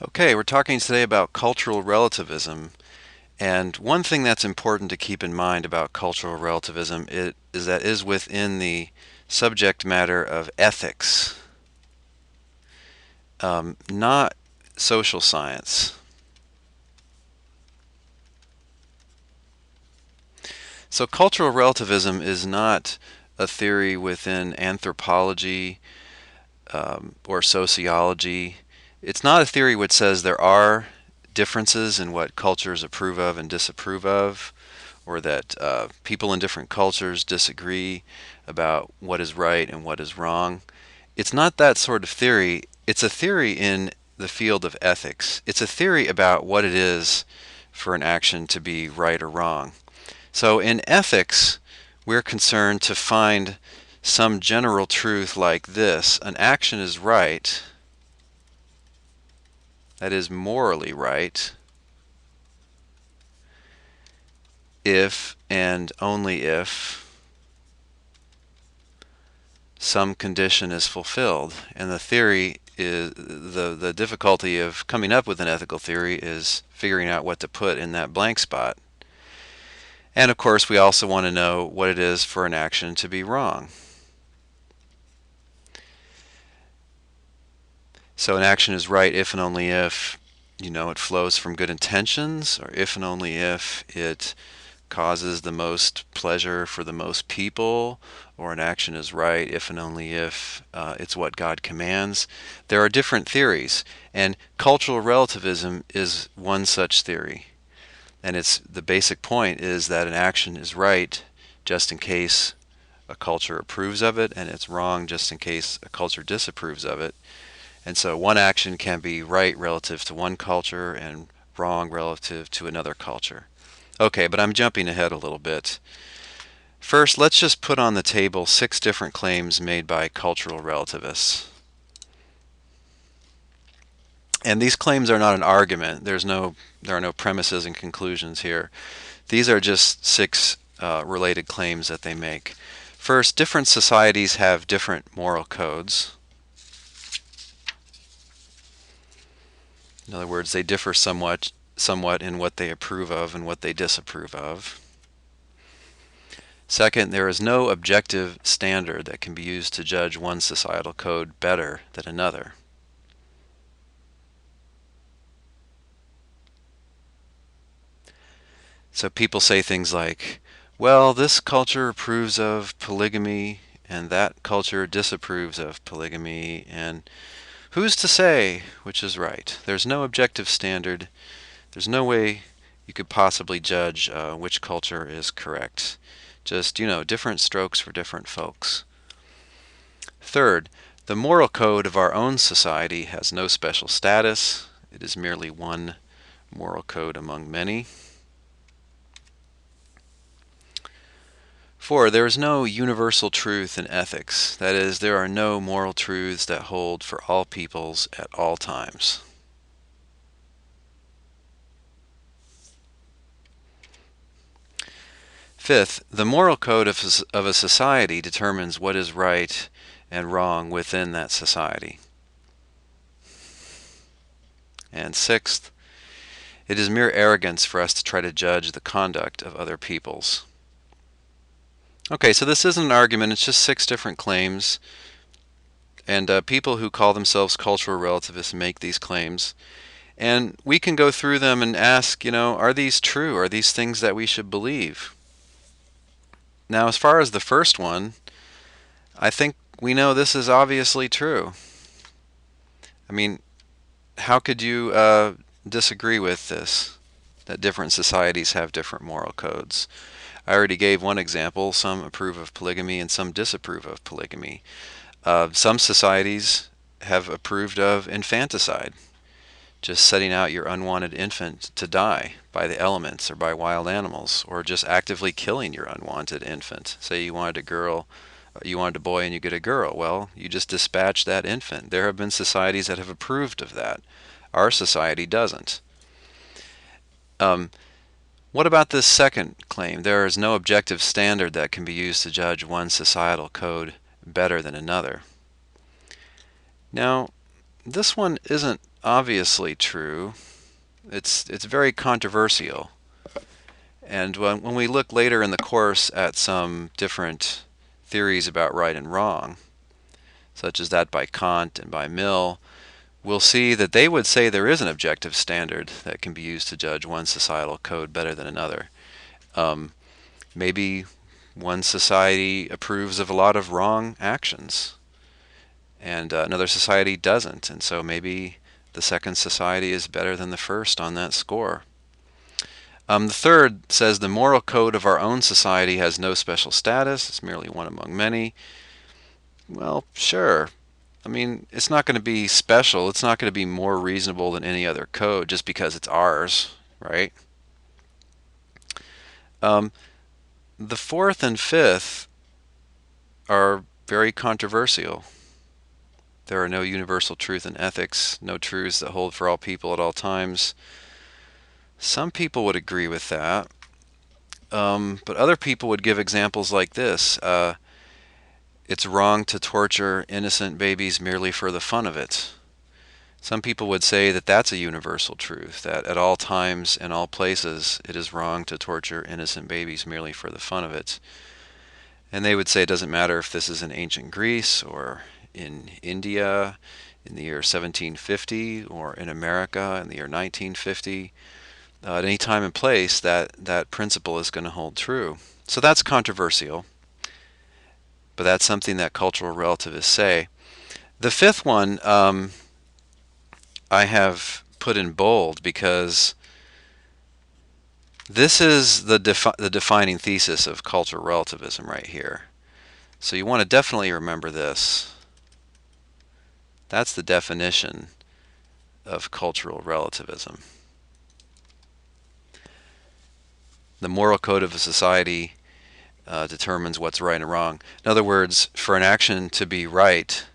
Okay, we're talking today about cultural relativism, and one thing that's important to keep in mind about cultural relativism is that it is within the subject matter of ethics, not social science. So cultural relativism is not a theory within anthropology or sociology. It's not a theory which says there are differences in what cultures approve of and disapprove of, or that people in different cultures disagree about what is right and what is wrong. It's not that sort of theory. It's a theory in the field of ethics. It's a theory about what it is for an action to be right or wrong. So in ethics, we're concerned to find some general truth like this: an action is right, that is morally right, if and only if some condition is fulfilled. And the theory is the difficulty of coming up with an ethical theory is figuring out what to put in that blank spot. And of course, we also want to know what it is for an action to be wrong. So an action is right if and only if, it flows from good intentions, or if and only if it causes the most pleasure for the most people, or an action is right if and only if it's what God commands. There are different theories, and cultural relativism is one such theory. And the basic point is that an action is right just in case a culture approves of it, and it's wrong just in case a culture disapproves of it. And so one action can be right relative to one culture and wrong relative to another culture. Okay, but I'm jumping ahead a little bit. First, let's just put on the table 6 different claims made by cultural relativists. And these claims are not an argument. There are no premises and conclusions here. These are just 6 related claims that they make. First, different societies have different moral codes. In other words, they differ somewhat in what they approve of and what they disapprove of. Second, there is no objective standard that can be used to judge one societal code better than another. So people say things like, well, this culture approves of polygamy and that culture disapproves of polygamy, and who's to say which is right? There's no objective standard. There's no way you could possibly judge which culture is correct. Just, different strokes for different folks. Third, the moral code of our own society has no special status. It is merely one moral code among many. 4, there is no universal truth in ethics. That is, there are no moral truths that hold for all peoples at all times. Fifth, the moral code of a society determines what is right and wrong within that society. And sixth, it is mere arrogance for us to try to judge the conduct of other peoples. Okay, so this isn't an argument, it's just 6 different claims. And people who call themselves cultural relativists make these claims. And we can go through them and ask, are these true? Are these things that we should believe? Now, as far as the first one, I think we know this is obviously true. I mean, how could you disagree with this, that different societies have different moral codes? I already gave one example. Some approve of polygamy and some disapprove of polygamy. Some societies have approved of infanticide, just setting out your unwanted infant to die by the elements or by wild animals, or just actively killing your unwanted infant. Say you wanted a boy and you get a girl. Well, you just dispatch that infant. There have been societies that have approved of that. Our society doesn't. What about this second claim? There is no objective standard that can be used to judge one societal code better than another. Now, this one isn't obviously true. It's very controversial. And when we look later in the course at some different theories about right and wrong, such as that by Kant and by Mill, we'll see that they would say there is an objective standard that can be used to judge one societal code better than another. Maybe one society approves of a lot of wrong actions, and another society doesn't, and so maybe the second society is better than the first on that score. The third says the moral code of our own society has no special status, it's merely one among many. Well, sure. I mean, it's not going to be special, it's not going to be more reasonable than any other code just because it's ours, right? The fourth and fifth are very controversial. There are no universal truth in ethics, no truths that hold for all people at all times. Some people would agree with that, but other people would give examples like this. It's wrong to torture innocent babies merely for the fun of it. Some people would say that that's a universal truth, that at all times and all places it is wrong to torture innocent babies merely for the fun of it. And they would say it doesn't matter if this is in ancient Greece or in India in the year 1750 or in America in the year 1950. At any time and place, that principle is going to hold true. So that's controversial, but that's something that cultural relativists say. The fifth one I have put in bold because this is the defining thesis of cultural relativism right here. So you want to definitely remember this. That's the definition of cultural relativism. The moral code of a society determines what's right and wrong. In other words, for an action to be right,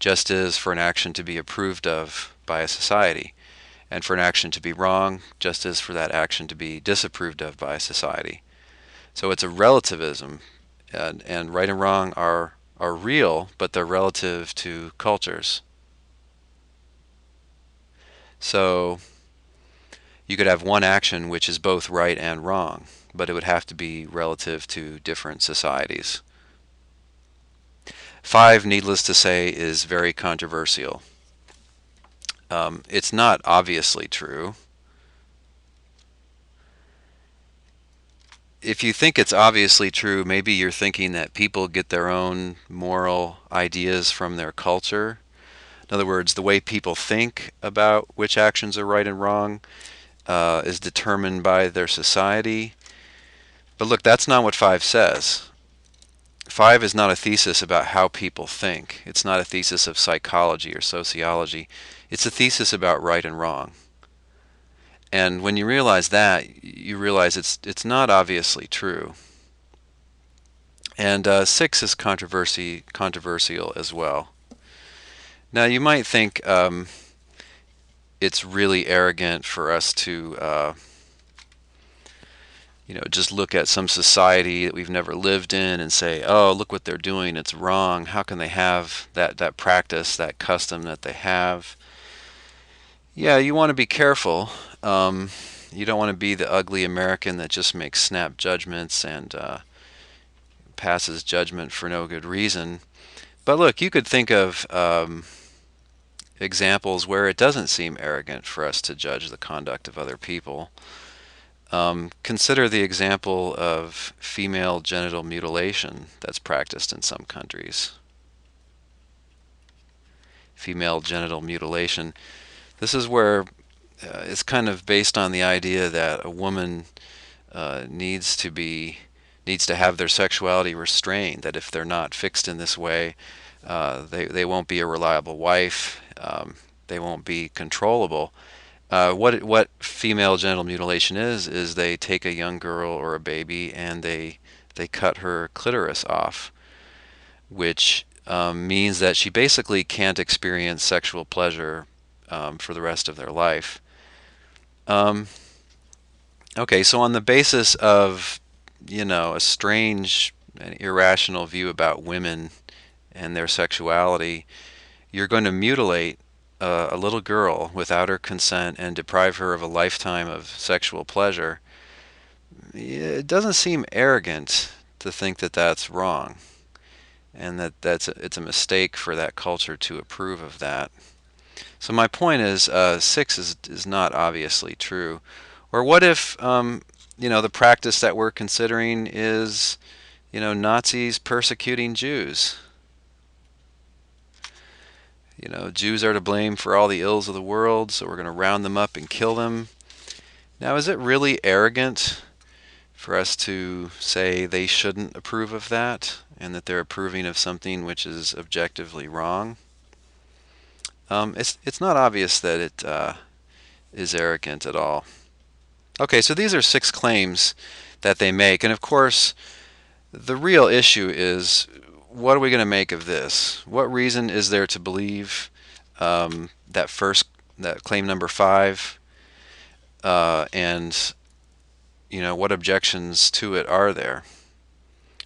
just as for an action to be approved of by a society, and for an action to be wrong, just as for that action to be disapproved of by a society. So it's a relativism, and right and wrong are real, but they're relative to cultures. So you could have one action which is both right and wrong, but it would have to be relative to different societies. 5, needless to say, is very controversial. It's not obviously true. If you think it's obviously true, maybe you're thinking that people get their own moral ideas from their culture. In other words, the way people think about which actions are right and wrong is determined by their society. But look, that's not what 5 says. 5 is not a thesis about how people think. It's not a thesis of psychology or sociology. It's a thesis about right and wrong. And when you realize that, you realize it's not obviously true. And 6 is controversial as well. Now you might think it's really arrogant for us to just look at some society that we've never lived in and say, oh, look what they're doing, it's wrong. How can they have that practice, that custom that they have? Yeah, you want to be careful. You don't want to be the ugly American that just makes snap judgments and passes judgment for no good reason. But look, you could think of examples where it doesn't seem arrogant for us to judge the conduct of other people. Consider the example of female genital mutilation that's practiced in some countries. Female genital mutilation. This is where it's kind of based on the idea that a woman needs to have their sexuality restrained, that if they're not fixed in this way, they won't be a reliable wife, they won't be controllable. What female genital mutilation is they take a young girl or a baby and they cut her clitoris off, which means that she basically can't experience sexual pleasure for the rest of their life. Okay, so on the basis of a strange and irrational view about women and their sexuality, you're going to mutilate a little girl without her consent and deprive her of a lifetime of sexual pleasure, it doesn't seem arrogant to think that that's wrong, and that it's a mistake for that culture to approve of that. So my point is, 6 is not obviously true. Or what if, the practice that we're considering is, Nazis persecuting Jews? Jews are to blame for all the ills of the world, so we're going to round them up and kill them. Now, is it really arrogant for us to say they shouldn't approve of that, and that they're approving of something which is objectively wrong? It's not obvious that it is arrogant at all. Okay, so these are 6 claims that they make, and of course, the real issue is, what are we going to make of this? What reason is there to believe that claim number 5, and what objections to it are there?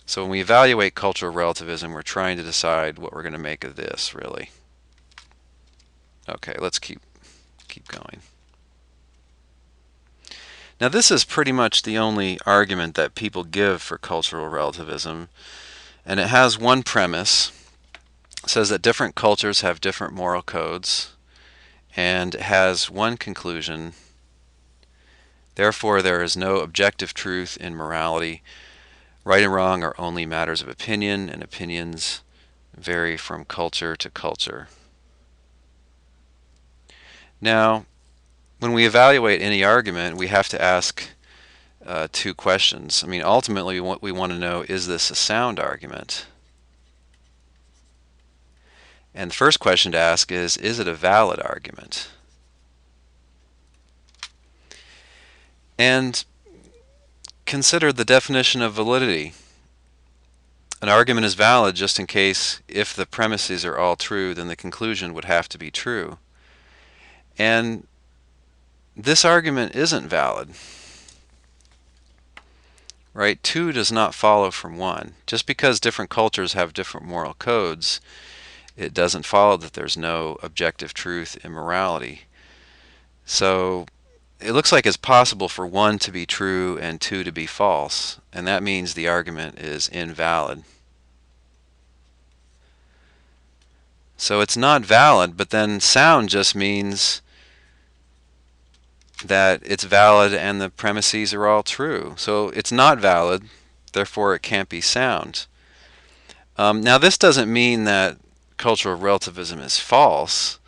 So when we evaluate cultural relativism, we're trying to decide what we're going to make of this, really. Okay, let's keep going. Now, this is pretty much the only argument that people give for cultural relativism, and it has one premise. It says that different cultures have different moral codes, and it has one conclusion: therefore, there is no objective truth in morality. Right and wrong are only matters of opinion, and opinions vary from culture to culture. Now, when we evaluate any argument, we have to ask 2 questions. I mean, ultimately, what we want to know, is this a sound argument? And the first question to ask is it a valid argument? And consider the definition of validity. An argument is valid just in case, if the premises are all true, then the conclusion would have to be true. And this argument isn't valid. Right? 2 does not follow from 1. Just because different cultures have different moral codes, it doesn't follow that there's no objective truth in morality. So it looks like it's possible for 1 to be true and 2 to be false, and that means the argument is invalid. So it's not valid, but then sound just means that it's valid and the premises are all true. So it's not valid, therefore it can't be sound. Now, this doesn't mean that cultural relativism is false.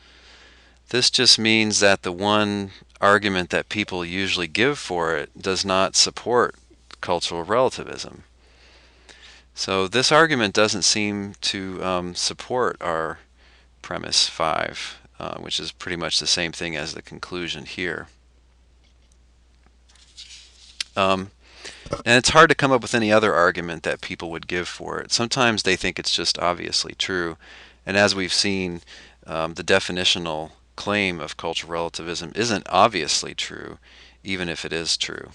This just means that the one argument that people usually give for it does not support cultural relativism. So this argument doesn't seem to support our premise 5, which is pretty much the same thing as the conclusion here. And it's hard to come up with any other argument that people would give for it. Sometimes they think it's just obviously true, and as we've seen, the definitional claim of cultural relativism isn't obviously true, even if it is true.